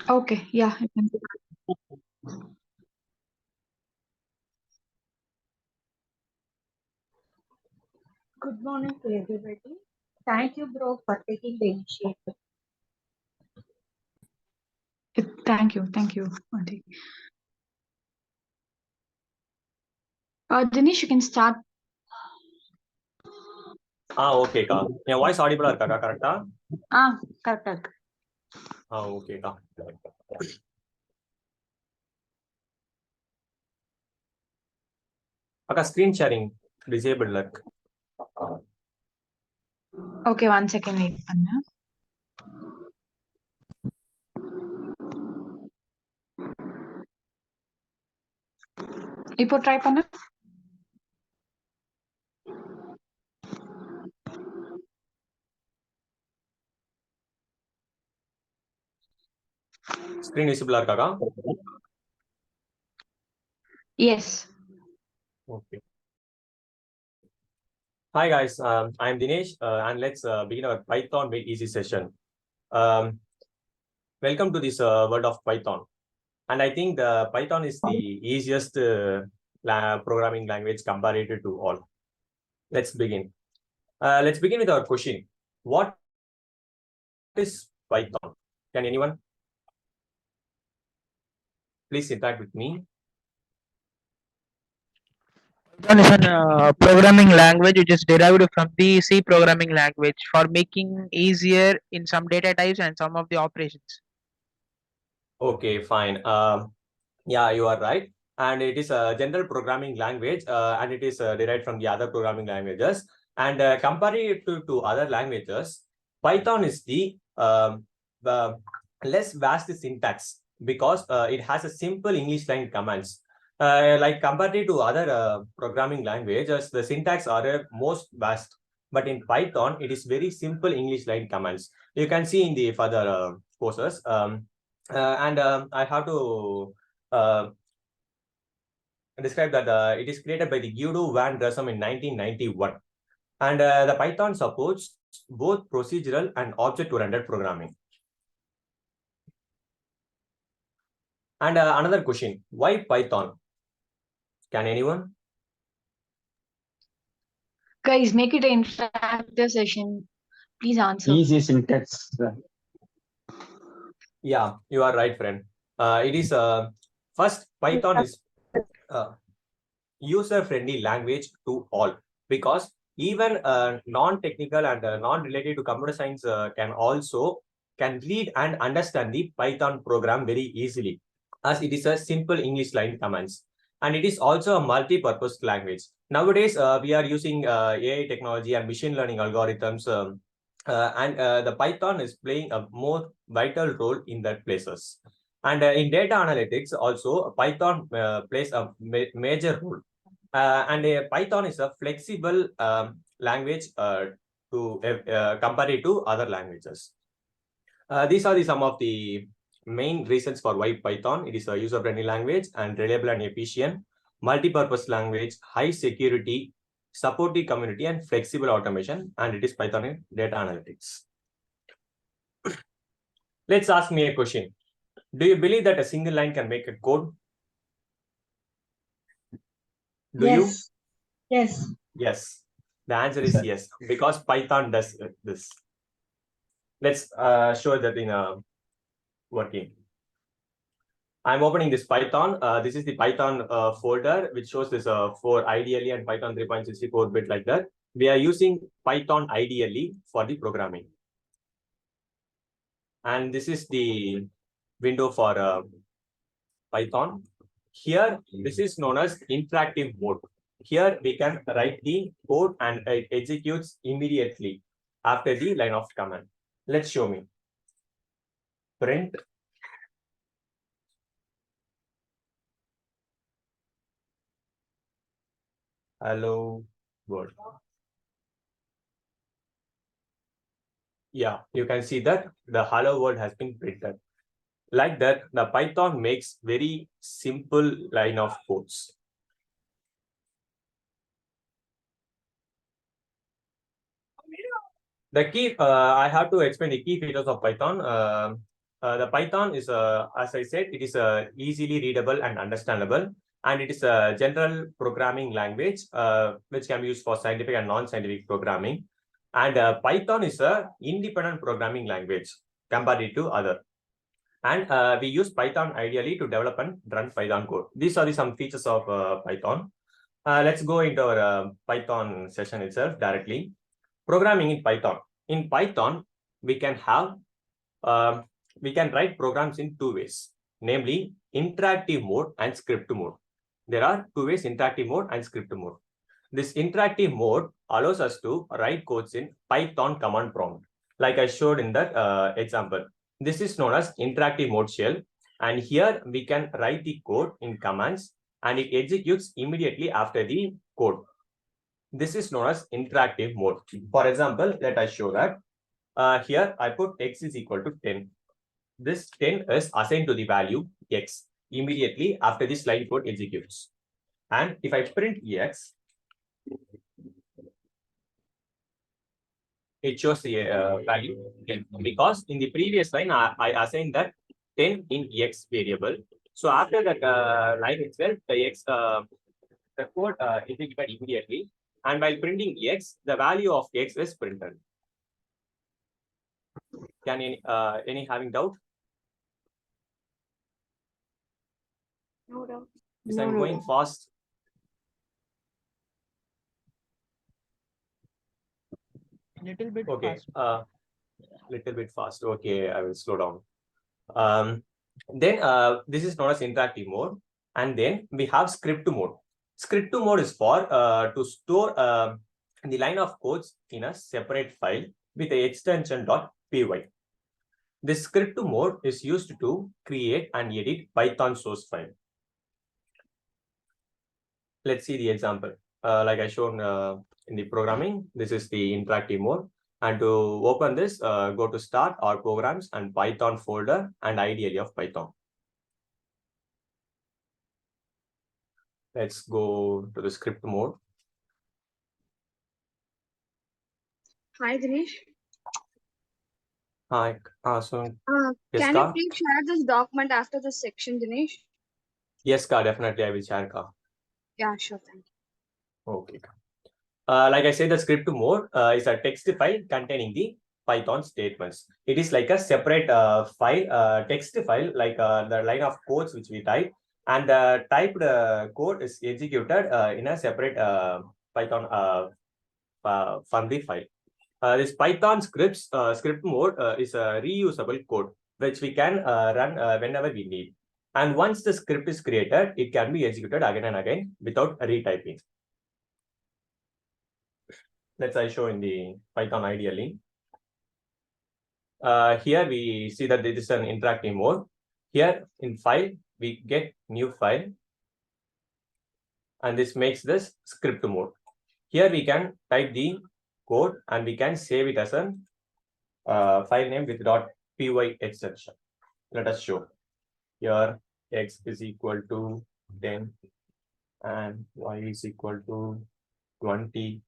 Okay, yeah, you can. Good morning to everybody. Thank you, bro, for taking the initiative. Thank you, Auntie. Dinesh, you can start. ஓகேக்கா என் voice ஆடிபிளா இருக்காக்கா கரெக்டா? Correct. ஓகேக்கா. அக்கா screen sharing டிசேபிள்ல இருக்கு. Okay, 1 second wait பண்ணு. இப்போ try பண்ணு. Screen விசிபிளா இருக்காக்கா? Yes. Okay. Hi guys, I'm Dinesh and let's begin our Python Made Easy session. Welcome to this world of Python. And I think the Python is the easiest programming language comparative to all. Let's begin. Let's begin with our question. What is Python? Can anyone please interact with me? Python is a programming language which is derived from the C programming language for making easier in some data types and some of the operations. Okay, fine. Yeah, you are right. And it is a general programming language and it is derived from the other programming languages. And compared to other languages, Python is the less vast syntax because it has a simple English line commands. Like compared to other programming languages, the syntax are most vast. But in Python, it is very simple English line commands. You can see in the further courses. And I have to describe that it is created by the Guido van Rossum in 1991. And the Python supports both procedural and object-oriented programming. And another question, why Python? Can anyone? Guys, make it an interactive session. Please answer. Easy syntax. Yeah, you are right, friend. It is first, Python is user-friendly language to all because even non-technical and non-related to computer science can read and understand the Python program very easily as it is a simple English line commands. And it is also a multi-purpose language. Nowadays, we are using AI technology and machine learning algorithms and the Python is playing a more vital role in that places. And in data analytics also, Python plays a major role. And Python is a flexible language to compare it to other languages. These are some of the main reasons for why Python. It is a user-friendly language and reliable and efficient, multi-purpose language, high security, supportive community, and flexible automation. And it is Python in data analytics. Let's ask me a question. Do you believe that a single line can make a code? Do Yes. you? Yes. Yes. The answer is yes, because Python does this. Let's show that in working. I'm opening this Python. This is the Python folder, which shows this for ideally and Python 3.64-bit like that. We are using Python ideally for the programming. And this is the window for Python. Here, this is known as interactive mode. Here, we can write the code and it executes immediately after the line of command. Let's show me. Print. Hello world. Yeah, you can see that the hello world has been printed. Like that, the Python makes very simple line of codes. The key, I have to explain the key features of Python. The Python is, as I said, it is easily readable and understandable, and it is a general programming language which can be used for scientific and non-scientific programming. And Python is a independent programming language compared to other. And we use Python ideally to develop and run Python code. These are some features of Python. Let's go into our Python session itself directly. Programming in Python. In Python, we can have we can write programs in two ways, namely interactive mode and script mode. There are two ways: interactive mode and script mode. This interactive mode allows us to write codes in Python command prompt, like I showed in that example. This is known as interactive mode shell, and here we can write the code in commands and it executes immediately after the code. This is known as interactive mode. For example, let us show that. Here I put x is equal to 10. This 10 is assigned to the value x immediately after this line code executes. And if I print x, it shows the value 10, because in the previous line I assigned that 10 in x variable. So after that line itself, the code executed immediately, and while printing x, the value of x is printed. Can any having doubt? No doubt. Yes, I'm going fast. Little bit Okay, fast. little bit fast. Okay, I will slow down. Then this is known as interactive mode, and then we have script mode. Script mode is for to store the line of codes in a separate file with the extension .py. This script mode is used to create and edit Python source file. Let's see the example. Like I shown in the programming, this is the interactive mode. And to open this, go to Start or Programs and Python folder, and ideally of Python. Let's go to the script mode. Hi, Dinesh. Hi, so yes, Can Ka? you please share this document after this section, Dinesh? Yes, Ka, definitely I will share, Ka. Yeah, sure. Thank you. Okay. Like I said, the script mode is a text file containing the Python statements. It is like a separate file, text file, like the line of codes which we type, and the typed code is executed in a separate Python from the file. This Python script mode is a reusable code which we can run whenever we need. And once the script is created, it can be executed again and again without retyping. Let's I show in the Python ideally. Here we see that this is an interactive mode. Here in file, we get new file, and this makes this script mode. Here we can type the code and we can save it as a file name with .py extension. Let us show. Here x is equal to 10 and y is equal to 20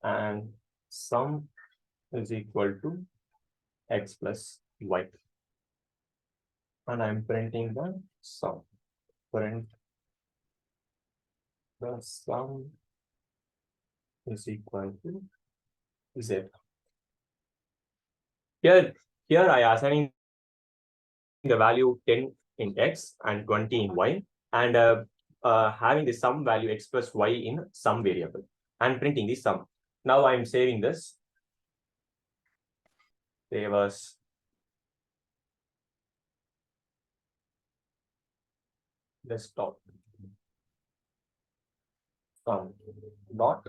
and sum is equal to x plus y. And I'm printing the sum. Print the sum is equal to z. Here I assigning the value 10 in x and 20 in y, and having the sum value x plus y in sum variable, and printing the sum. Now I'm saving this. Save as desktop. Dot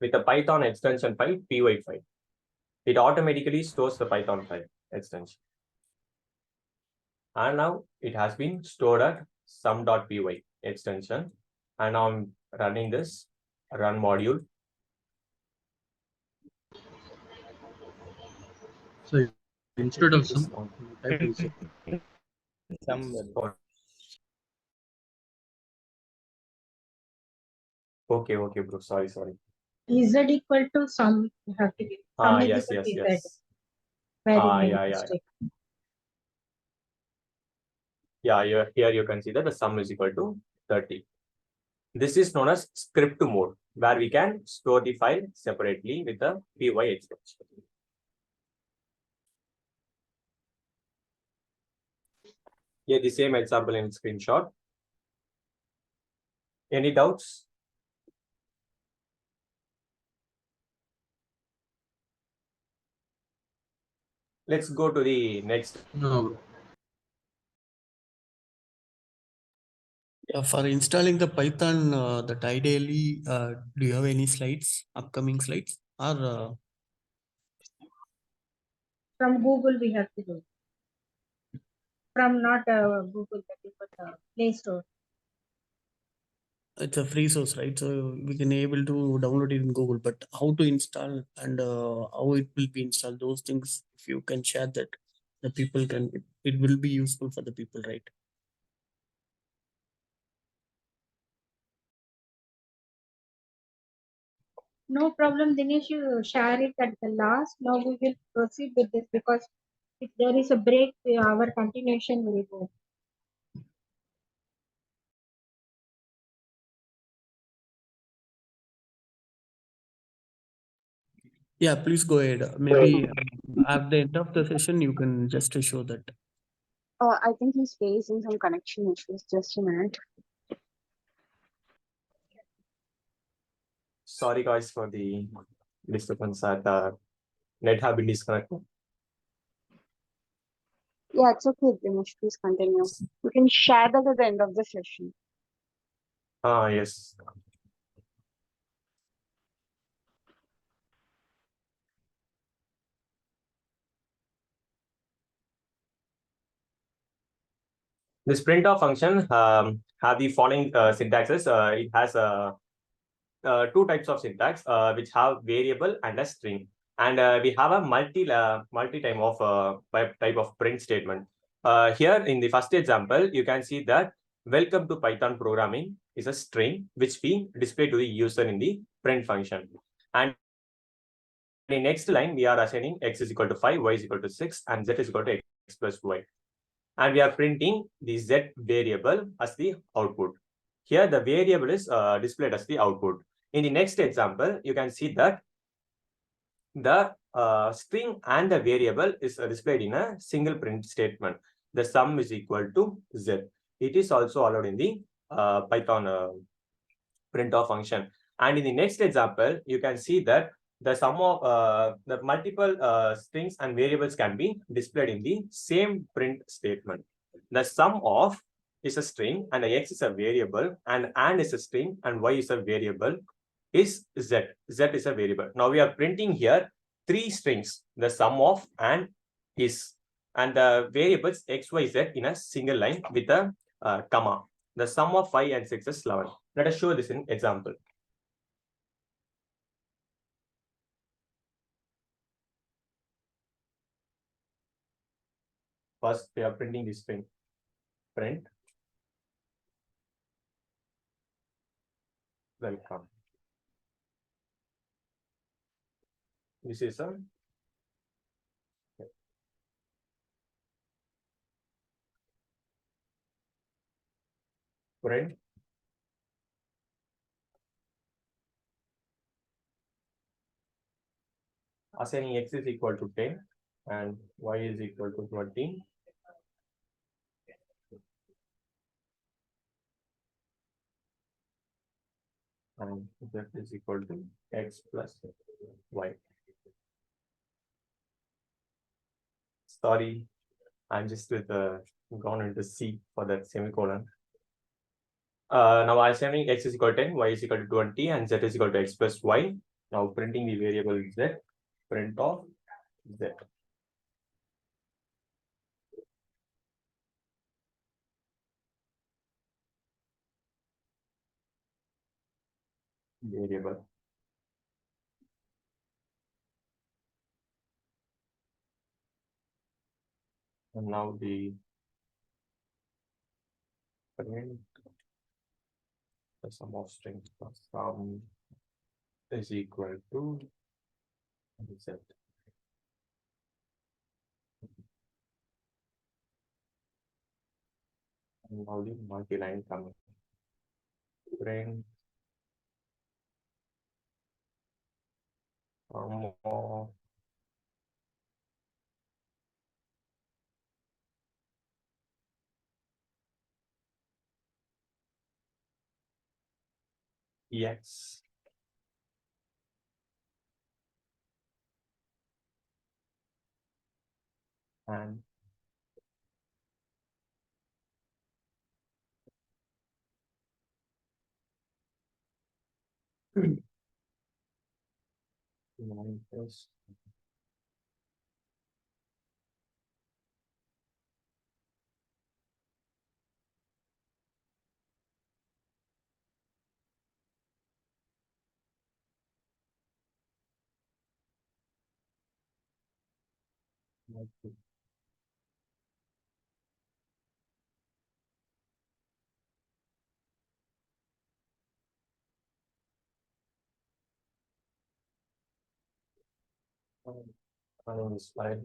with a Python extension file, py file. It automatically stores the Python file extension. And now it has been stored at sum.py extension. And now I'm running this run module. So instead of some, type is Okay, bro. Sorry. Z equal to sum. You have to give. Sum is Yes. equal to Z. Very Yeah. mistake. Yeah, here you can see that the sum is equal to 30. This is known as script mode, where we can store the file separately with the py extension. Here the same example in screenshot. Any doubts? Let's go to the next. No. Yeah, for installing the Python, that ideally, do you have any slides, upcoming slides, or From Google, we have to do. From not Google, but Play Store. it's a free source, right? So we can able to download it in Google, but how to install and how it will be installed, those things, if you can share that, the people can, it will be useful for the people, right? No problem, Dinesh. You share it at the last. Now we will proceed with this because if there is a break, our continuation will go. Yeah, please go ahead. Maybe at the end of the session, you can just show that. I think he's facing some connection issues. Just a minute. Sorry guys for the disturbance at net have been disconnected. Yeah, it's okay, Dinesh. Please continue. You can share that at the end of the session. Yes. This printf function have the following syntaxes. It has two types of syntax, which have variable and a string. And we have a multi type of print statement. Here in the first example, you can see that welcome to Python programming is a string which we display to the user in the print function. And in the next line, we are assigning x is equal to 5, y is equal to 6, and z is equal to x plus y. And we are printing the z variable as the output. Here, the variable is displayed as the output. In the next example, you can see that the string and the variable is displayed in a single print statement. The sum is equal to z. It is also allowed in the Python printf function. And in the next example, you can see that the sum of the multiple strings and variables can be displayed in the same print statement. The sum of is a string and x is a variable and is a string and y is a variable is z. Z is a variable. Now we are printing here three strings, the sum of and is, and the variables x, y, z in a single line with a comma. The sum of 5 and 6 is 11. Let us show this in example. First, we are printing this string. Print. Welcome. This is a print. Assigning x is equal to 10 and y is equal to 20. And z is equal to x plus y. Sorry, I'm just with gone into C for that semicolon. Now I'm assuming x is equal to 10, y is equal to 20, and z is equal to x plus y. Now printing the variable z, print of z. Variable. And now the print the sum of strings plus sum is equal to z. Now the multi-line coming. Print. More. Yes. And minus running this file.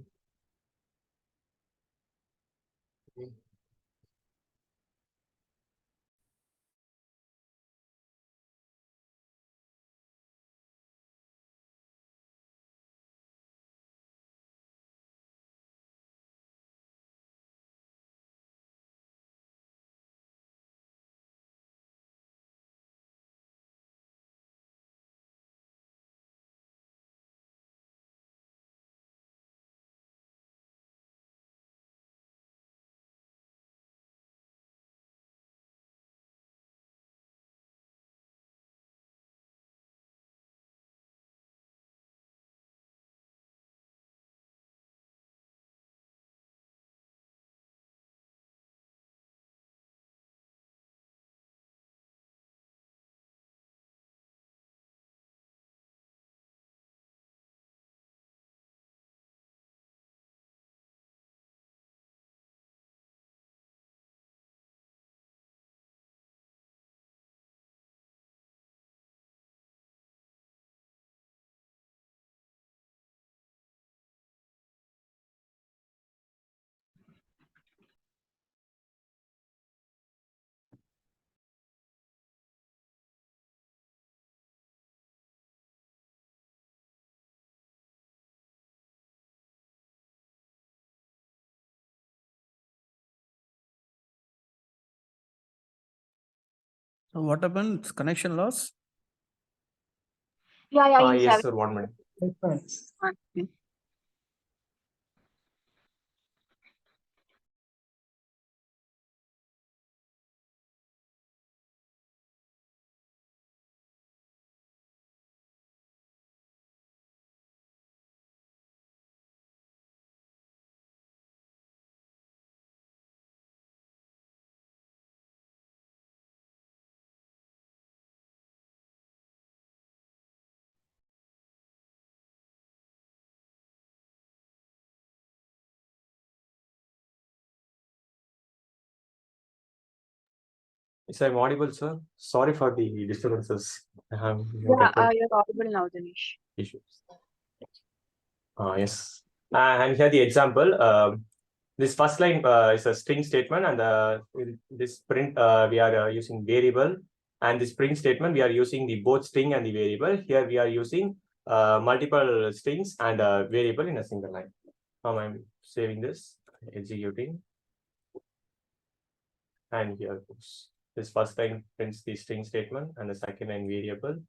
So what happened? Connection loss? Yeah, he's Yes, having sir. 1 minute. Okay. Is I audible, sir? Sorry for the disturbances. I have You're audible now, Dinesh. issues. Yes. And here the example. This first line is a string statement, and in this print we are using variable, and this print statement we are using the both string and the variable. Here we are using multiple strings and a variable in a single line. Now I'm saving this, executing, and here goes. This first line prints the string statement, and the second line variable.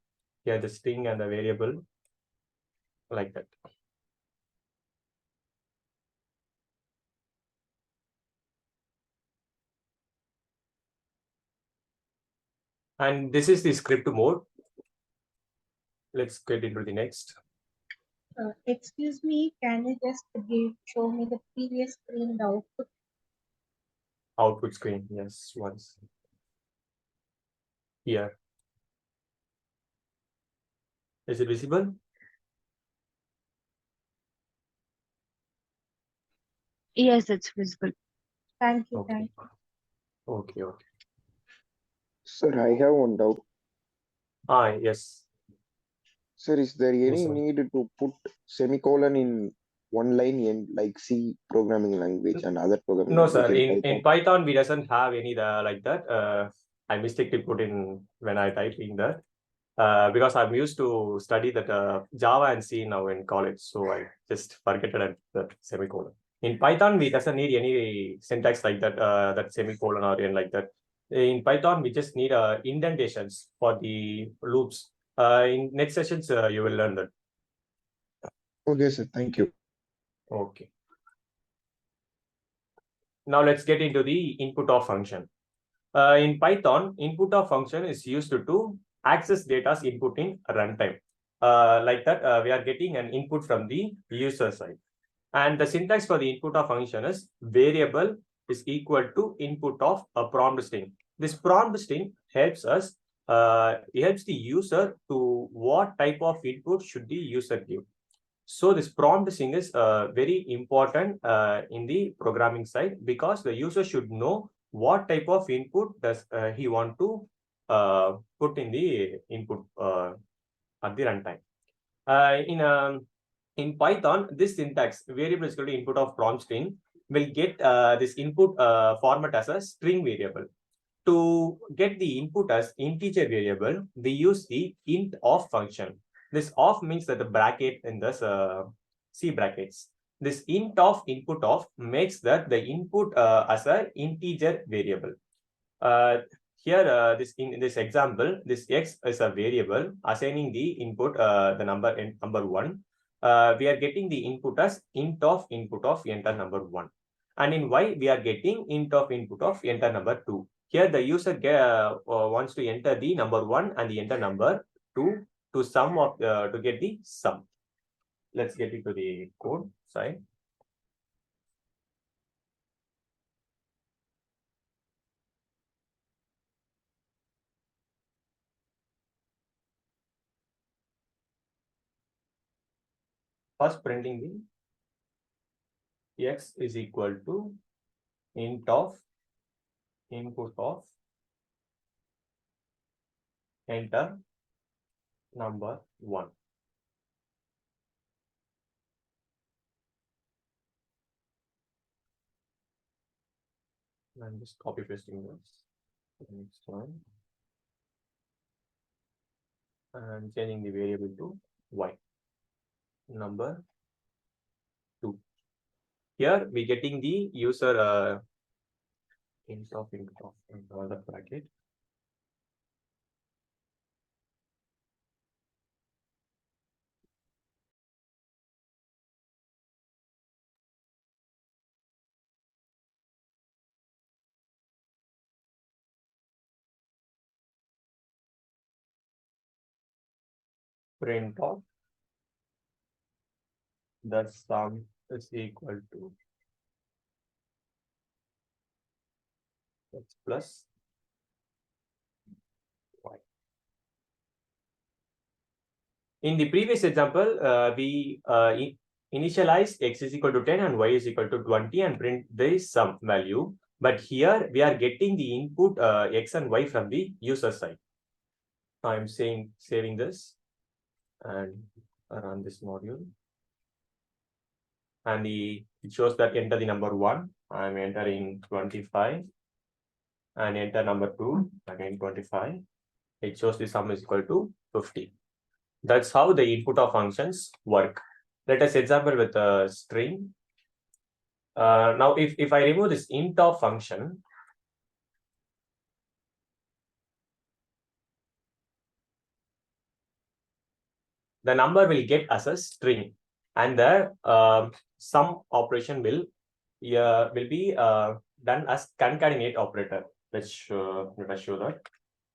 Here the string and the variable, like that. And this is the script mode. Let's get into the next. Excuse me, can you just show me the previous screen output? Output screen, yes, once. Here. Is it visible? Yes, it's visible. Thank you, Okay. thank you. Okay. Sir, I have one doubt. Yes. Sir, is there any Yes, sir. need to put semicolon in one line in like C programming language and other programming No, language sir. In Python? Python, we doesn't have any like that. I mistakenly put in when I typing that. Because I'm used to study that Java and C now in college, so I just forget it at that semicolon. In Python, we doesn't need any syntax like that, that semicolon or anything like that. In Python, we just need indentations for the loops. In next sessions, you will learn that. Okay, sir. Thank you. Okay. Now let's get into the input of function. In Python, input of function is used to access data's input in runtime. Like that, we are getting an input from the user side. And the syntax for the input of function is variable is equal to input of a prompt string. This prompt string helps us, helps the user to what type of input should the user give. So this prompt string is very important in the programming side, because the user should know what type of input does he want to put in the input at the runtime. In Python, this syntax variable is equal to input of prompt string will get this input format as a string variable. To get the input as integer variable, we use the int of function. This of means that the bracket in this C brackets. This int of input of makes that the input as a integer variable. Here, in this example, this x is a variable assigning the input the number in number 1. We are getting the input as int of input of enter number 1. And in y, we are getting int of input of enter number 2. Here, the user wants to enter the number 1 and the enter number 2 to sum of to get the sum. Let's get into the code side. First, printing the x is equal to int of input of enter number 1. I'm just copy pasting this. Next one. And changing the variable to y. Number 2. Here we getting the user int of the bracket. Print of the sum is equal to x plus y. In the previous example, we initialize x is equal to 10 and y is equal to 20 and print the sum value. But here we are getting the input x and y from the user side. I'm saving this and run this module. And it shows that enter the number 1. I'm entering 25. And enter number 2, again 25. It shows the sum is equal to 50. That's how the input of functions work. Let us example with a string. Now, if I remove this int of function, the number will get as a string, and the sum operation will be done as concatenate operator. Let us show that.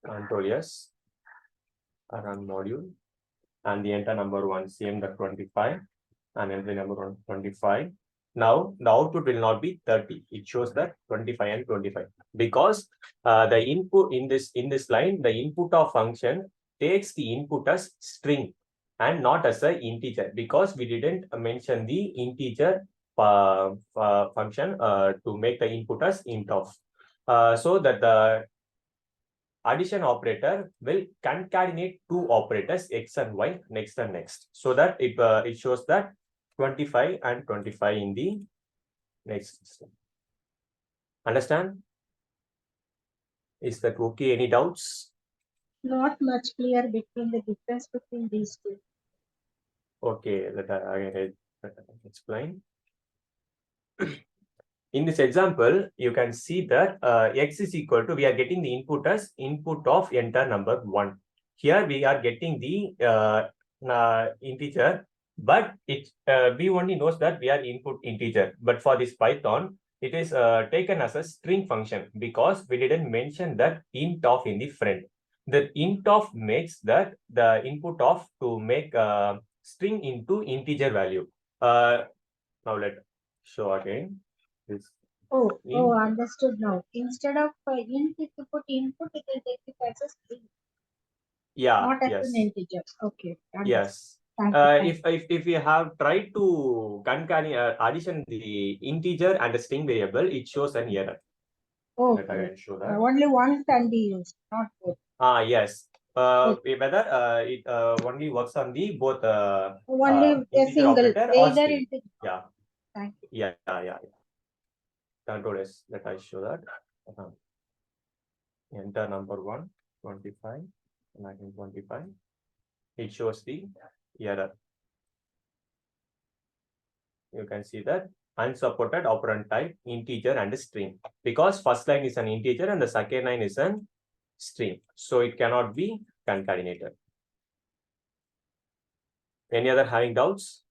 Control yes, run module, and the enter number 1 cm.25 and enter number 25. Now the output will not be 30. It shows that 25 and 25, because the input in this line, the input of function takes the input as string and not as an integer, because we didn't mention the integer function to make the input as int of. So that the addition operator will concatenate two operators x and y next and next, so that it shows that 25 and 25 in the next system. Understand? Is that okay? Any doubts? Not much clear between the difference between these two. Okay, let I explain. In this example, you can see that x is equal to, we are getting the input as input of enter number 1. Here we are getting the integer, but it we only knows that we are input integer. But for this Python, it is taken as a string function because we didn't mention that int of in the front. The int of makes that the input of to make string into integer value. Now let show again. Oh, understood now. Instead of int, if you put input, it will take it as a string. Yeah, Not as yes. an integer. Okay. Understood. Yes. Thank you. If we have tried to addition the integer and the string variable, it shows an error. Let Okay. I show that. Only one can be used, not both. Yes. Okay. Whether it only works on the both Only a integer single, operator or either string. integer. Yeah. Thank you. Yeah. Control S. Let I show that. Enter number 1, 25, 1925. It shows the error. You can see that unsupported operand type integer and string, because first line is an integer and the second line is an string, so it cannot be concatenated. Any other having doubts?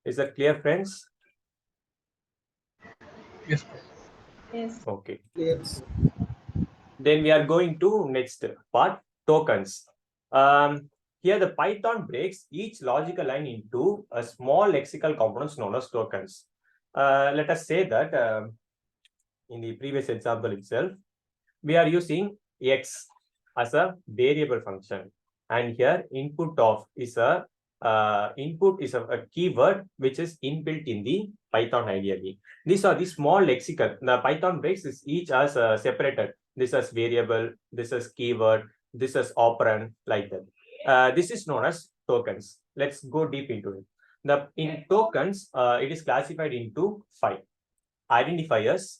Is that clear, friends? Yes. Yes. Okay. Yes. Then we are going to next part, tokens. Here the Python breaks each logical line into a small lexical components known as tokens. Let us say that in the previous example itself, we are using x as a variable function, and here input is a keyword which is inbuilt in the Python ideally. These are the small lexical. The Python breaks is each as separated. This is variable, this is keyword, this is operand, like that. This is known as tokens. Let's go deep into it. In tokens, it is classified into 5: identifiers,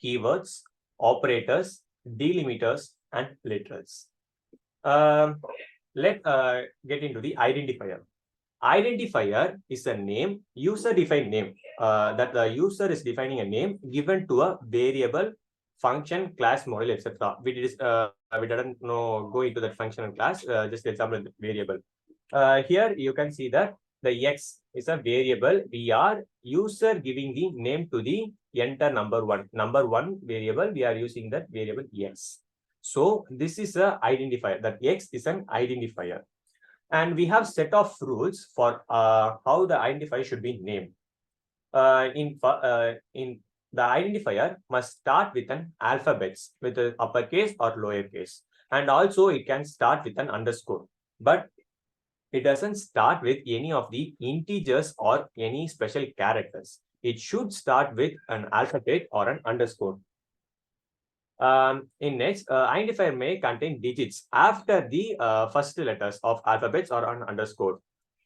keywords, operators, delimiters, and literals. Let's get into the identifier. Identifier is a name, user-defined name, that the user is defining a name given to a variable, function, class, model, etc. We didn't go into that function and class. Just example variable. Here you can see that the x is a variable. We are user giving the name to the enter number 1. Number 1 variable, we are using that variable x. So this is a identifier. That x is an identifier. And we have set of rules for how the identifier should be named. In the identifier must start with an alphabets, with an uppercase or lowercase, and also it can start with an underscore, but it doesn't start with any of the integers or any special characters. It should start with an alphabet or an underscore. In next, identifier may contain digits after the first letters of alphabets or an underscore.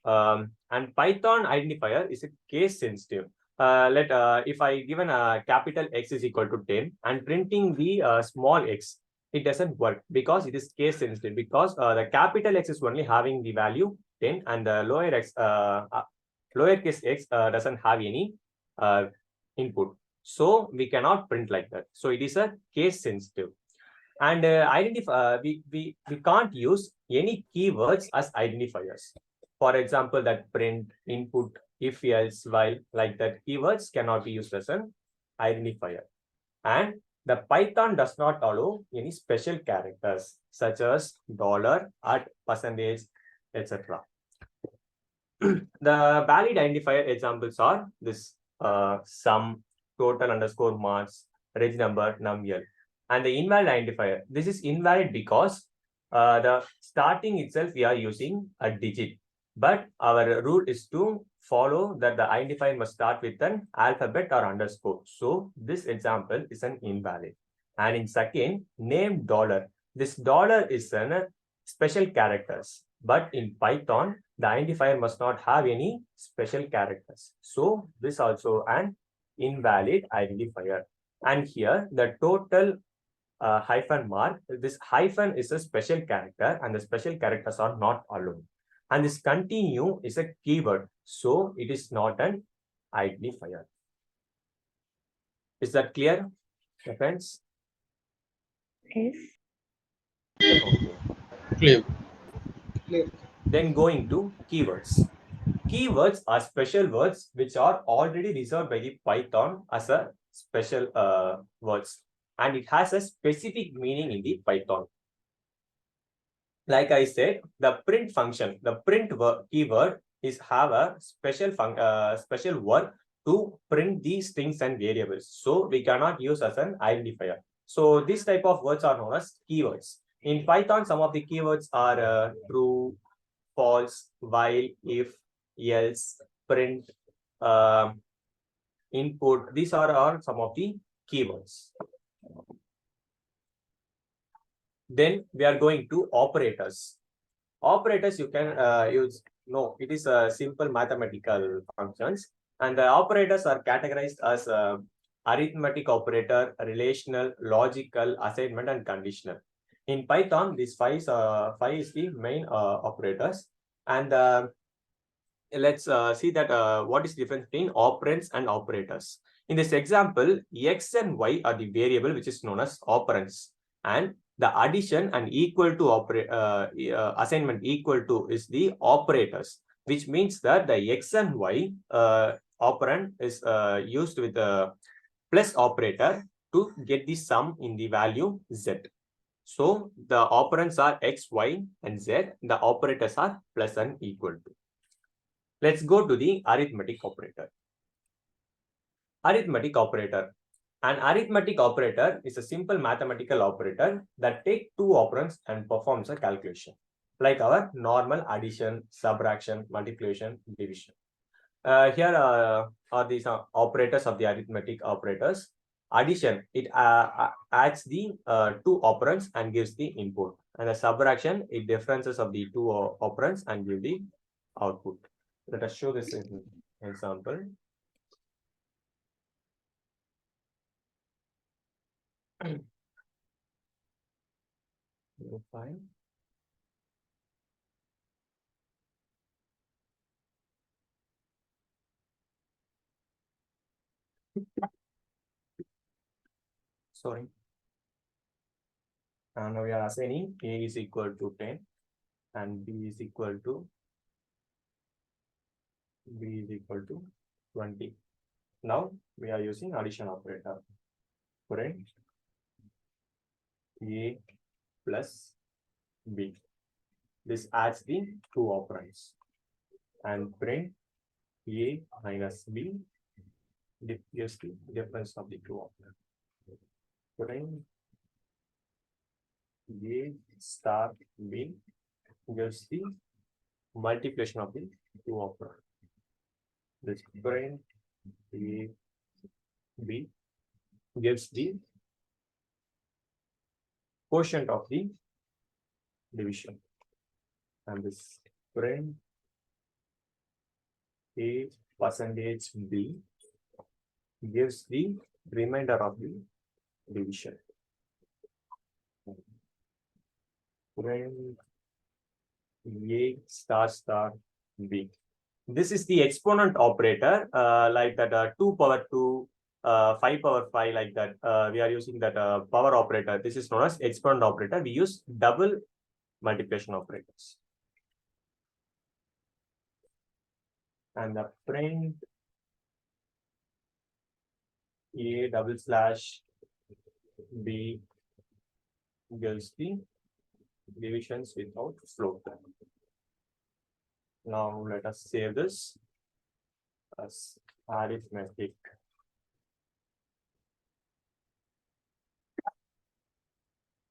And Python identifier is a case sensitive. If I given a capital X is equal to 10 and printing the small x, it doesn't work because it is case sensitive, because the capital X is only having the value 10 and the lowercase x doesn't have any input. So we cannot print like that. So it is a case sensitive. And we can't use any keywords as identifiers. For example, that print, input, if, else, while, like that, keywords cannot be used as an identifier. And the Python does not allow any special characters such as $, at, percentage, etc. The valid identifier examples are this sum, total underscore marks, reg number, numl. And the invalid identifier, this is invalid because the starting itself we are using a digit, but our rule is to follow that the identifier must start with an alphabet or underscore. So this example is an invalid. And in second, name $. This $, is an special characters. But in Python, the identifier must not have any special characters. So this also an invalid identifier. And here the total hyphen mark, this hyphen is a special character and the special characters are not allowed. And this continue is a keyword. So it is not an identifier. Is that clear, friends? Yes. Okay. Clear. Then going to keywords. Keywords are special words which are already reserved by the Python as a special words, and it has a specific meaning in the Python. Like I said, the print function, the print keyword is have a special word to print the strings and variables. So we cannot use as an identifier. So this type of words are known as keywords. In Python, some of the keywords are true, false, while, if, else, print, input. These are some of the keywords. Then we are going to operators. Operators you can use. No, it is a simple mathematical functions, and the operators are categorized as arithmetic operator, relational, logical, assignment, and conditional. In Python, these five is the main operators, and let's see that what is the difference between operands and operators. In this example, x and y are the variable which is known as operands, and the addition and equal to assignment equal to is the operators, which means that the x and y operand is used with the plus operator to get the sum in the value z. So the operands are x, y, and z. The operators are plus and equal to. Let's go to the arithmetic operator. Arithmetic operator. An arithmetic operator is a simple mathematical operator that takes two operands and performs a calculation, like our normal addition, subtraction, multiplication, division. Here are these operators of the arithmetic operators. Addition, it adds the two operands and gives the input. And the subtraction, it differences of the two operands and give the output. Let us show this in example. Fine. Sorry. And now we are assigning A is equal to 10 and B is equal to 20. Now we are using addition operator. Print A plus B. This adds the two operands. And print A minus B gives the difference of the two operands. Print A star B gives the multiplication of the two operands. This print A B gives the quotient of the division, and this print A percentage B gives the remainder of the division. Print A star B. This is the exponent operator, like that 2 power 2, 5 power 5, like that. We are using that power operator. This is known as exponent operator. We use double multiplication operators. And the print A double slash B gives the divisions without float. Now let us save this as arithmetic.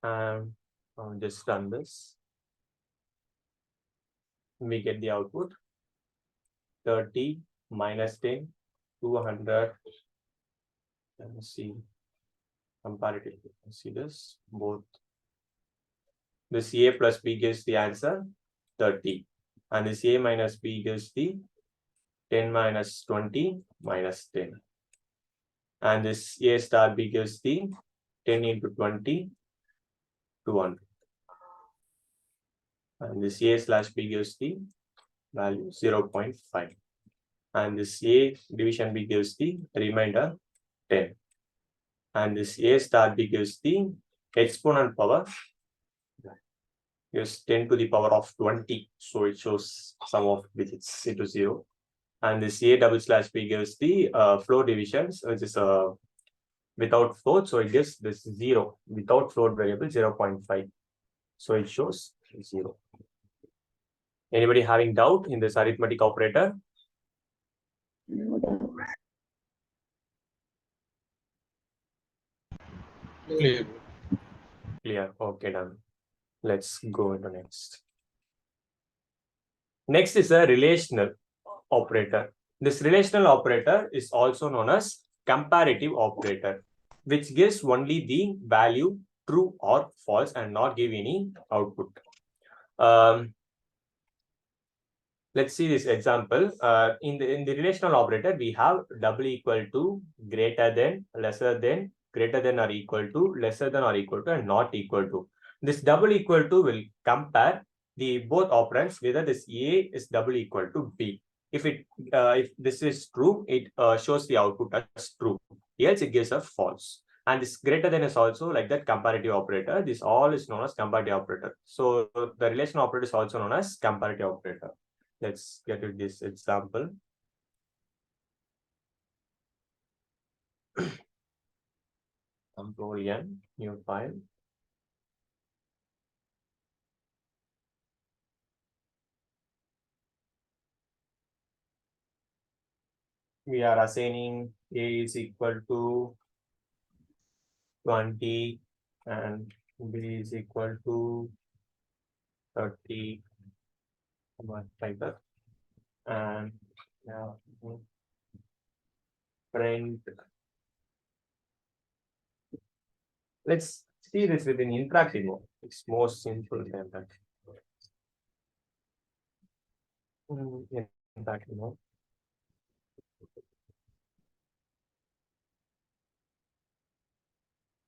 And just run this. We get the output 30 minus 10, 200. Let us see comparatively. See this both This A plus B gives the answer 30. And this A minus B gives the 10 minus 20 minus 10. And this A star B gives the 10 into 20, 200. And this A slash B gives the value 0.5. And this A division B gives the remainder 10. And this A star B gives the exponent power is 10 to the power of 20. So it shows sum of digits into 0. And this A double slash B gives the float divisions, which is without float. So it gives this 0 without float variable 0.5. So it shows 0. Anybody having doubt in this arithmetic operator? Clear. Clear. Okay, done. Let's go into next. Next is a relational operator. This relational operator is also known as comparative operator, which gives only the value true or false and not give any output. Let's see this example. In the relational operator, we have double equal to, greater than, lesser than, greater than or equal to, lesser than or equal to, and not equal to. This double equal to will compare the both operands whether this A is double equal to B. If this is true, it shows the output as true. Else it gives a false. And this greater than is also like that comparative operator. This all is known as comparative operator. So the relational operator is also known as comparative operator. Let's get to this example. Control N, new file. We are assigning A is equal to 20 and B is equal to 30. Like that. And now print. Let's see this within interactive mode. It's more simple than that. Interactive mode.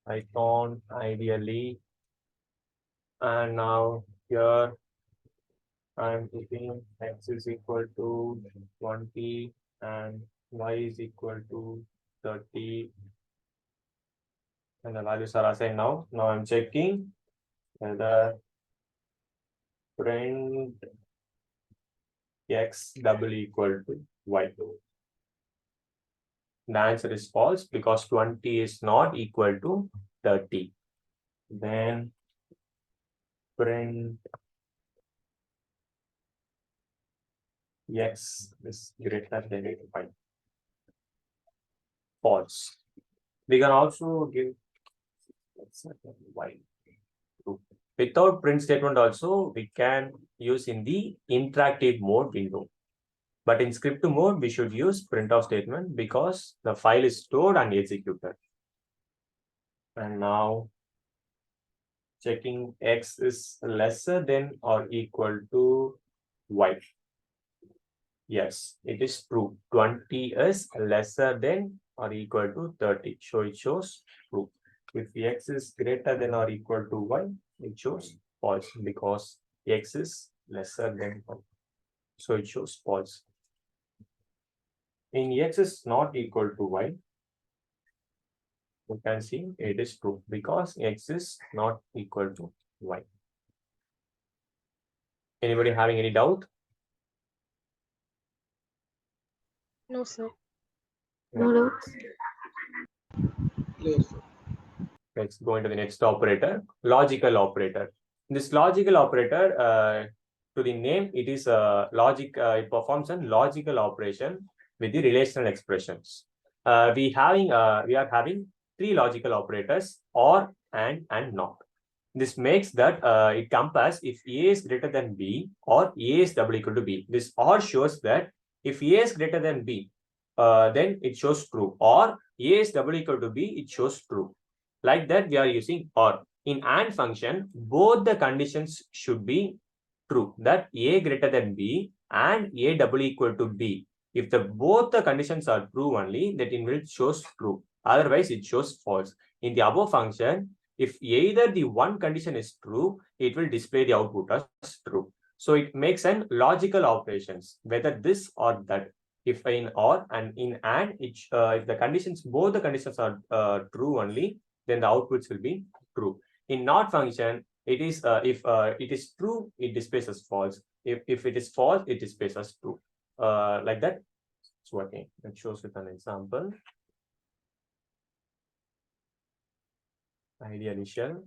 Python ideally. And now here I'm taking x is equal to 20 and y is equal to 30. And the values are assigned now. Now I'm checking whether print x double equal to y. The answer is false because 20 is not equal to 30. Then print x is greater than y. False. We can also give y. Without print statement also, we can use in the interactive mode window. But in script mode, we should use printf statement because the file is stored and executed. And now checking x is lesser than or equal to y. Yes, it is true. 20 is lesser than or equal to 30. So it shows true. If x is greater than or equal to y, it shows false because x is lesser than y. So it shows false. In x is not equal to y, you can see it is true because x is not equal to y. Anybody having any doubt? No, sir. No. Let's go into the next operator, logical operator. This logical operator, to the name, it is a logic. It performs a logical operation with the relational expressions. We are having three logical operators: or, and not. This makes that it compares if A is greater than B or A is double equal to B. This or shows that if A is greater than B, then it shows true, or A is double equal to B, it shows true. Like that, we are using or. In AND function, both the conditions should be true, that A greater than B and A double equal to B. If both the conditions are true only, that it will shows true. Otherwise, it shows false. In the above function, if either the one condition is true, it will display the output as true. So it makes an logical operations, whether this or that. If in OR and in AND, if the conditions, both the conditions are true only, then the outputs will be true. In NOT function, it is if it is true, it displays as false. If it is false, it displays as true. Like that, it's working. It shows with an example. Ideal shell.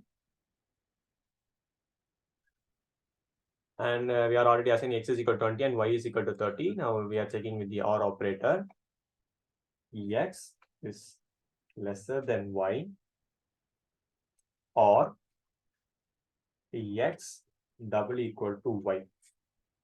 And we are already assigning x is equal to 20 and y is equal to 30. Now we are checking with the OR operator. X is lesser than y, or x double equal to y.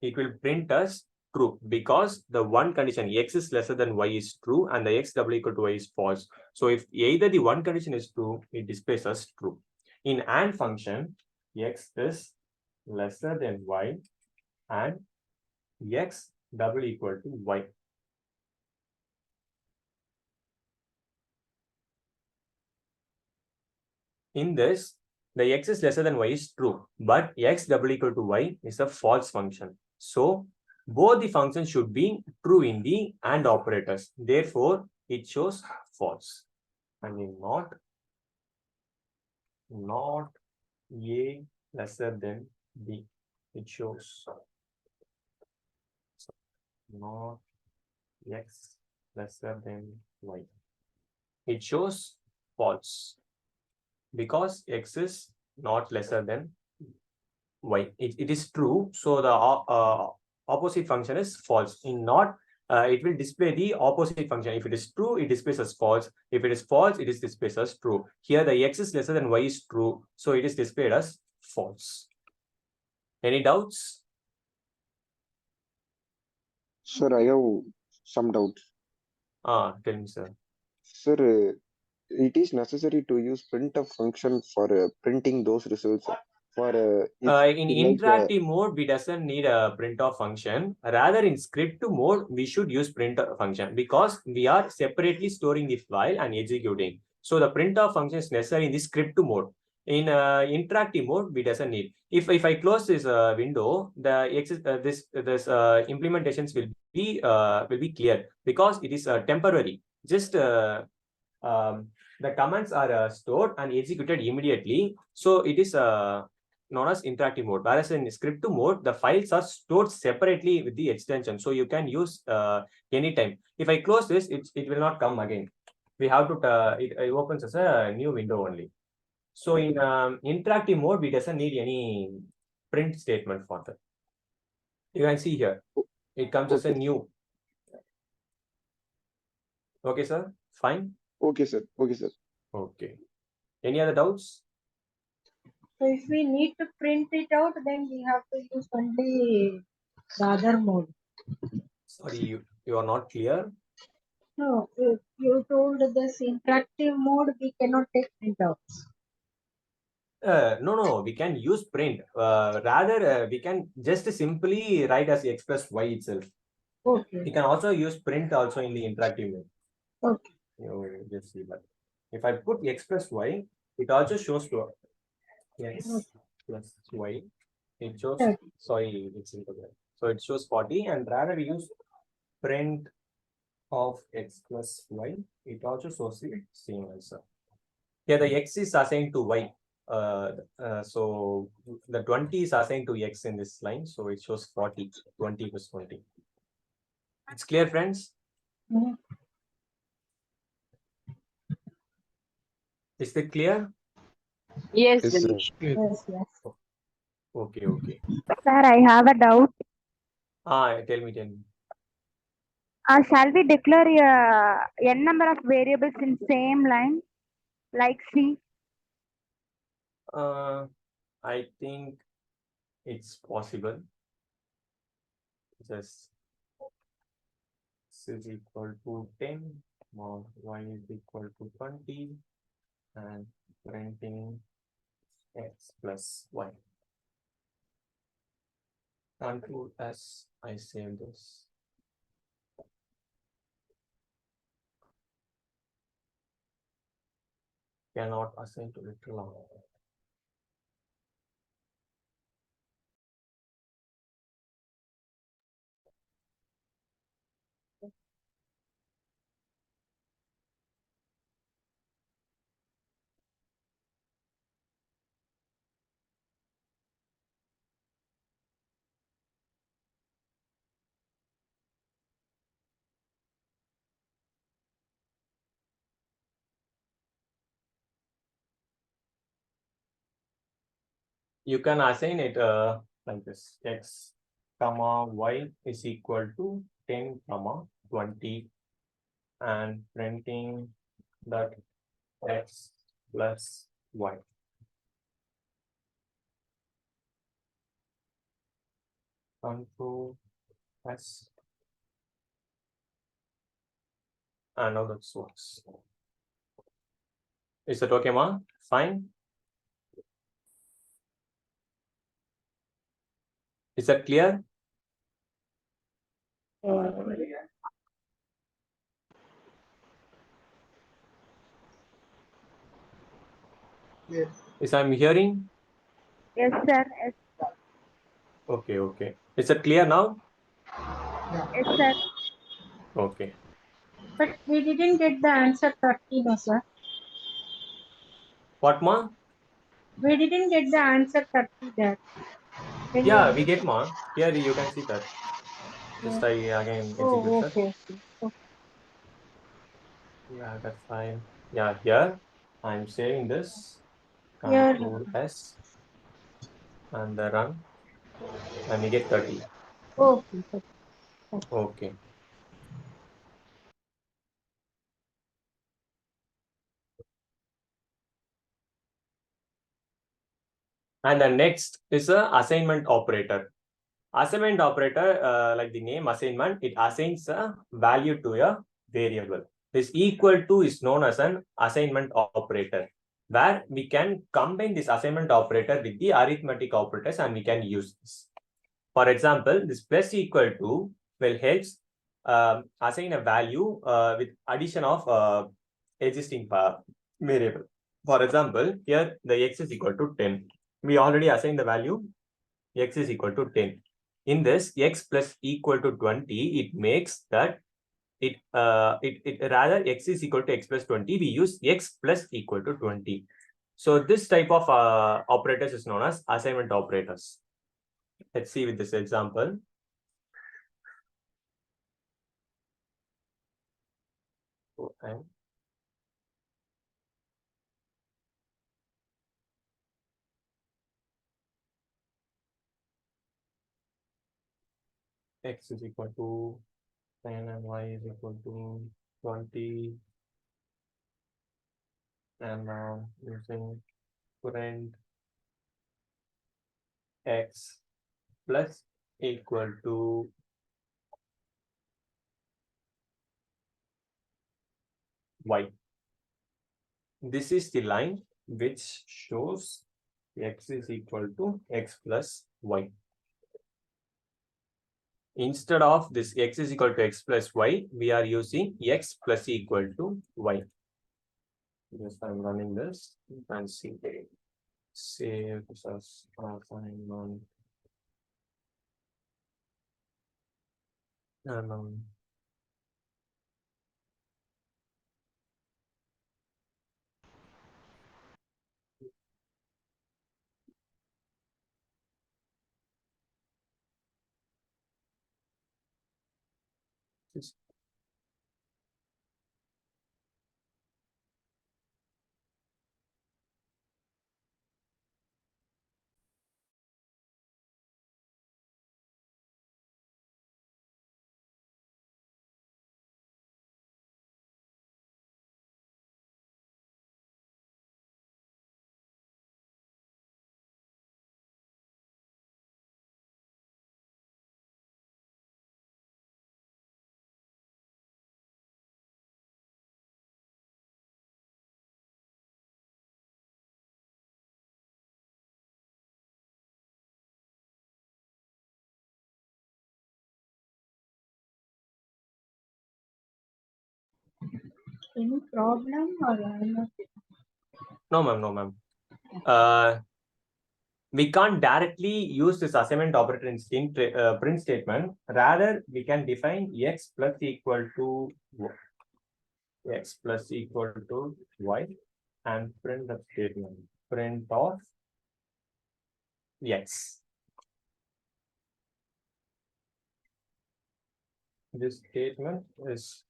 It will print as true because the one condition x is lesser than y is true and the x double equal to y is false. So if either the one condition is true, it displays as true. In AND function, x is lesser than y and x double equal to y. In this, the x is lesser than y is true, but x double equal to y is a false function. So both the functions should be true in the AND operators. Therefore, it shows false. And in not A lesser than B, it shows not x lesser than y. It shows false because x is not lesser than y. It is true, so the opposite function is false. In not, it will display the opposite function. If it is true, it displays as false. If it is false, it is displayed as true. Here the x is lesser than y is true, so it is displayed as false. Any doubts? Sir, I have some doubts. Tell me, sir. Sir, it is necessary to use printf function for printing those results. For in interactive mode, we doesn't need a printf function. Rather, in script mode, we should use printf function because we are separately storing the file and executing. So the printf function is necessary in the script mode. In interactive mode, we doesn't need. If I close this window, the this implementations will be clear because it is temporary. Just the commands are stored and executed immediately. So it is known as interactive mode. Whereas in script mode, the files are stored separately with the extension. So you can use anytime. If I close this, it will not come again. We have to, it opens as a new window only. So in interactive mode, we doesn't need any print statement for that. You can see here, it comes as a new. Okay, sir. Fine. Okay, sir. Okay, sir. Okay. Any other doubts? So if we need to print it out, then we have to use only the other mode. Sorry, you are not clear. No, if you told this interactive mode, we cannot take printouts. No, we can use print. Rather, we can just simply write as express y itself. Okay. We can also use print also in the interactive mode. Okay. You just see that. If I put express y, it also shows to x plus y. It shows, Okay. sorry, it's incorrect. So it shows 40, and rather we use print of x plus y. It also shows the same answer. Here the x is assigned to y. So the 20 is assigned to x in this line, so it shows 40, 20 plus 20. It's clear, friends? Mhm. Is it clear? Yes, Yes, sir. Ganesh. Yes, yes. Okay. Sir, I have a doubt. Tell me. Shall we declare n number of variables in same line, like C? I think it's possible. Just x is equal to 10, more y is equal to 20, and printing x plus y. Control S, I save this. Cannot assign to literal. You can assign it like this: x comma y is equal to 10 comma 20, and printing that x plus y. Control S, and now that works. Is that okay, ma? Fine. Is that clear? Is I'm hearing? Yes, sir. Yes, Okay, okay. Is that clear now? yes, sir. Okay. But we didn't get the answer 30, no, sir. What, ma? We didn't get the answer 30 there. Can Yeah, you- we get, ma. Here you can see that. Just I again execute Oh, that. okay. Okay. Yeah, that's fine. Yeah, here I'm saving this. Here, Control S and the run, and we get 30. okay. Okay. And the next is a assignment operator. Assignment operator, like the name assignment, it assigns a value to a variable. This equal to is known as an assignment operator, where we can combine this assignment operator with the arithmetic operators and we can use this. For example, this plus equal to will help assign a value with addition of existing variable. For example, here the x is equal to 10. We already assigned the value x is equal to 10. In this x plus equal to 20, it makes that it rather x is equal to x plus 20. We use x plus equal to 20. So this type of operators is known as assignment operators. Let's see with this example. And x is equal to 10 and y is equal to 20. And now using current x plus equal to y. This is the line which shows x is equal to x plus y. Instead of this x is equal to x plus y, we are using x plus equal to y. Yes, I'm running this. You can see save this as assignment. And Any problem or I'm not? No, ma'am. No, ma'am. We can't directly use this assignment operator in print statement. Rather, we can define x plus equal to x plus equal to y and print the statement. Print of x. This statement is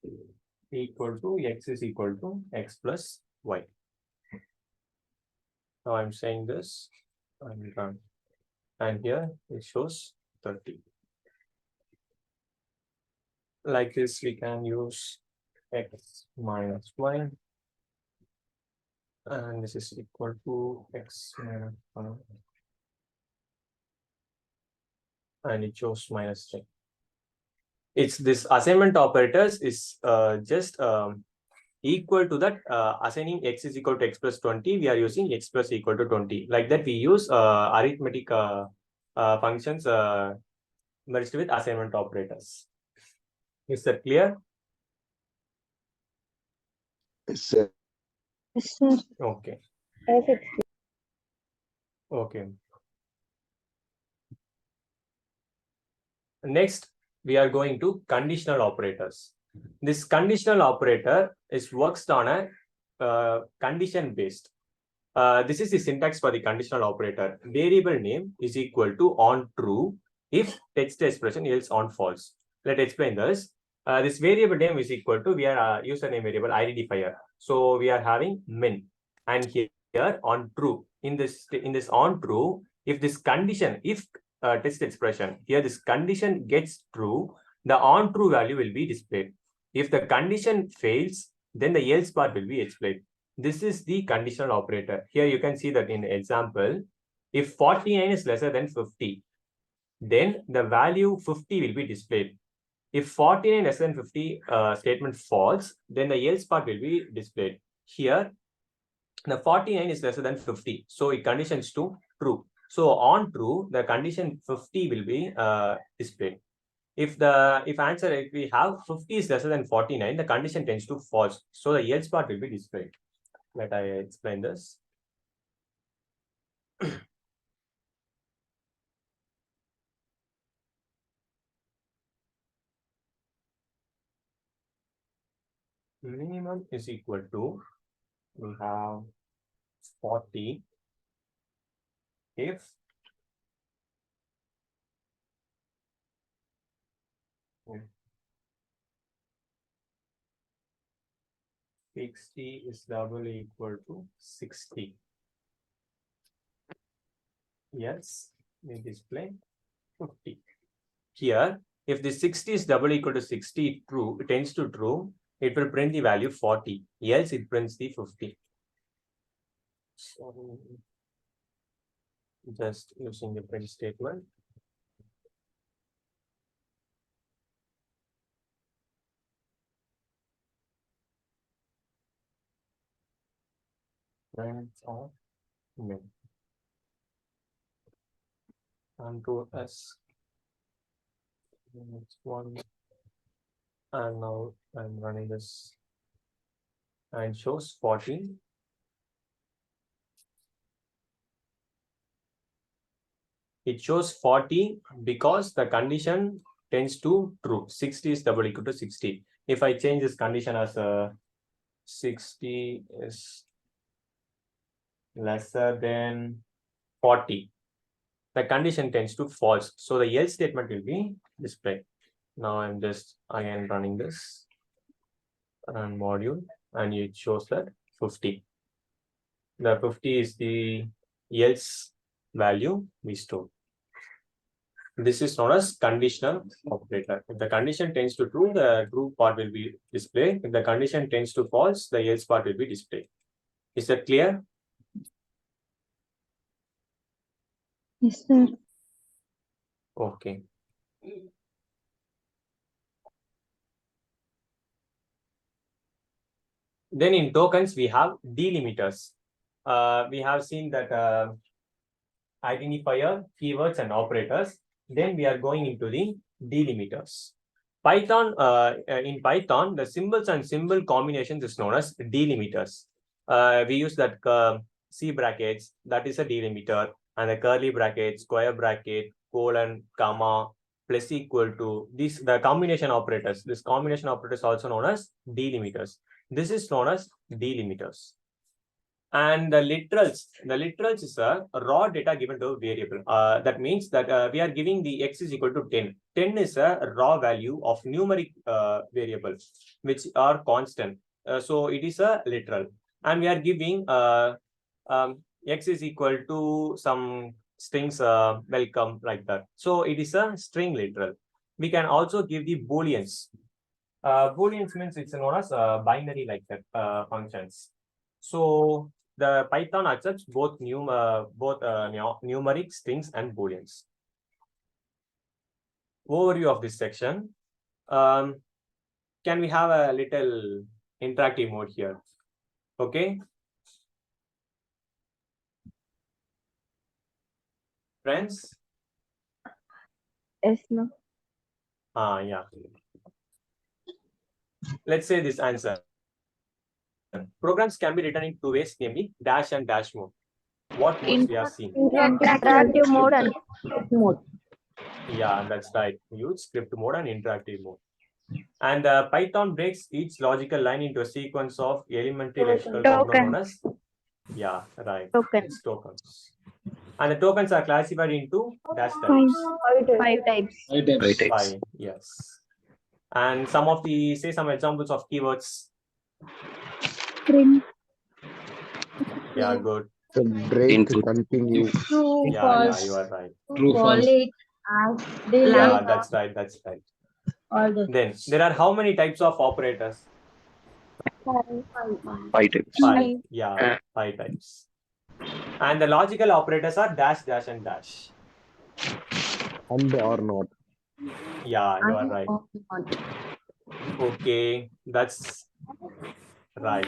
equal to x is equal to x plus y. Now I'm saying this, I'm done. And here it shows 30. Like this, we can use x minus y. And this is equal to x minus 1. And it shows minus 3. It's this assignment operators is just equal to that assigning x is equal to x plus 20. We are using x plus equal to 20. Like that, we use arithmetic functions merged with assignment operators. Is that clear? Yes, sir. Yes, sir. Okay. Perfect. Okay. Next, we are going to conditional operators. This conditional operator is works on a condition based. This is the syntax for the conditional operator. Variable name is equal to on true if text expression else on false. Let's explain this. This variable name is equal to, we are username variable identifier. So we are having min, and here on true. In this on true, if this condition, if text expression here this condition gets true, the on true value will be displayed. If the condition fails, then the else part will be displayed. This is the conditional operator. Here you can see that in example, if 49 is lesser than 50, then the value 50 will be displayed. If 49 less than 50 statement false, then the else part will be displayed. Here, the 49 is lesser than 50, so it conditions to true. So on true, the condition 50 will be displayed. If we have 50 is lesser than 49, the condition tends to false. So the else part will be displayed. Let I explain this. Minimum is equal to, we have 40 if 60 is double equal to 60. Yes, we display 50. Here, if the 60 is double equal to 60 true, it tends to true, it will print the value 40. Else it prints the 50. So just using the print statement. Print of min. Control S. Next one. And now I'm running this and shows 40. It shows 40 because the condition tends to true. 60 is double equal to 60. If I change this condition as 60 is lesser than 40, the condition tends to false. So the else statement will be displayed. Now I'm just again running this and module, and it shows that 50. The 50 is the else value we store. This is known as conditional operator. If the condition tends to true, the true part will be displayed. If the condition tends to false, the else part will be displayed. Is that clear? Yes, sir. Okay. Then in tokens, we have delimiters. We have seen that identifier, keywords, and operators. Then we are going into the delimiters. Python, in Python, the symbols and symbol combinations is known as delimiters. We use that C brackets, that is a delimiter, and the curly bracket, square bracket, colon, comma, plus equal to, these the combination operators. This combination operator is also known as delimiters. This is known as delimiters. And the literals is a raw data given to a variable. That means that we are giving the x is equal to 10. 10 is a raw value of numeric variable, which are constant. So it is a literal. And we are giving x is equal to some strings welcome, like that. So it is a string literal. We can also give the booleans. Booleans means it's known as binary like that functions. So the Python accepts both numeric strings and booleans. Overview of this section. Can we have a little interactive mode here? Okay. Friends? Yes, no. Yeah. Let's say this answer. Programs can be written in two ways, namely dash and dash mode. What modes we have seen? Interactive mode and mode. Yeah, that's right. Use script mode and interactive mode. And Python breaks each logical line into a sequence of elementary lexical components known as, yeah, right. Token. It's tokens. And the tokens are classified into dash types. 5 types. Five, yes. And some examples of keywords. Print. Yeah, good. The break, continue. True, Yeah, false. you are right. True, false. As, delete, Yeah, that's right. all this. Then there are how many types of operators? 5 types. Five. Yeah, 5 types. And the logical operators are dash, dash, and dash. And or not. Yeah, you are right. Okay, that's right.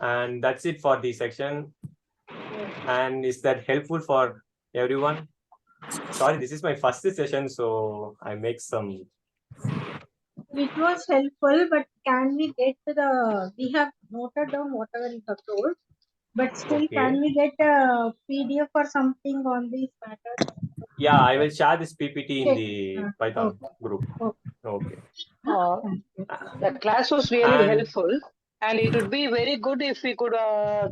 And that's it for the section. And is that helpful for everyone? Sorry, this is my first session, so I make some. It was helpful, but can we get to the, we have noted down whatever you have told, but still can we get a PDF or something on these matters? Yeah, I will share this PPT in the Python group. Okay. The class was really And- helpful, and it would be very good if we could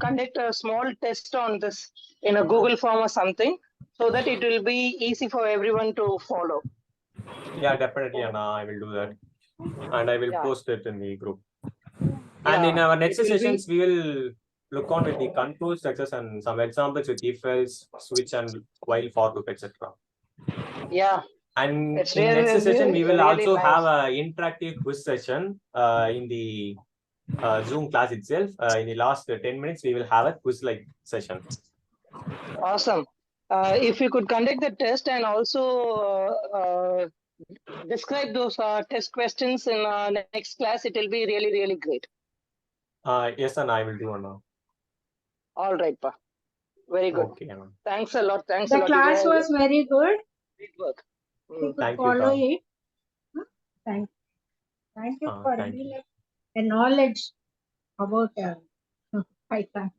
conduct a small test on this in a Google form or something, so that it will be easy for everyone to follow. Yeah, definitely, Anna, I will do that. And I will post it in the group. And Yeah, in our next it will be- sessions, we will look on with the control structures and some examples with if else, switch, and while, for loop, etc. Yeah. And It's in really, next session, we will really also nice. have an interactive quiz session in the Zoom class itself. In the last 10 minutes, we will have a quiz-like session. Awesome. If you could conduct the test and also describe those test questions in next class, it will be really, really great. Yes, and I will do one now. All right, Pa. Very good. Okay, Anna. Thanks a lot. Thanks The a lot. class was very good. Great work. We could Thank you, follow Tom. it. Thank you for thank giving us a knowledge about Python.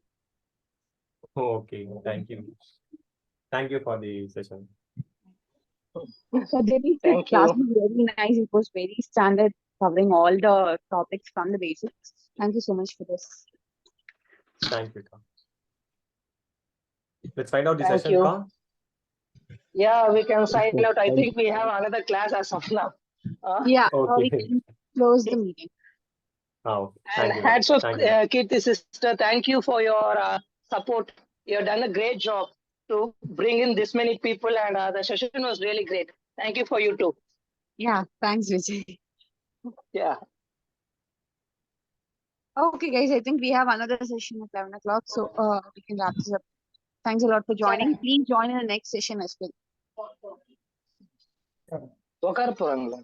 Okay, thank you. Thank you for the session. So the Thank class you. was very nice. It was very standard, covering all the topics from the basics. Thank you so much for this. Thank you, Tom. Let's find out the Thank session, you. Tom. Yeah, we can sign out. I think we have another class as of now. Yeah, Okay. we can close the meeting. Oh, And thank you, ma'am. hats off, Thank you, ma'am. Kirti sister. Thank you for your support. You have done a great job to bring in this many people, and the session was really great. Thank you for you too. Yeah, thanks, Vijay. Yeah. Okay, guys, I think we have another session at 11 o'clock, so we can wrap this up. Thanks a lot for joining. Please join in the next session as well. உட்கார போறாங்களா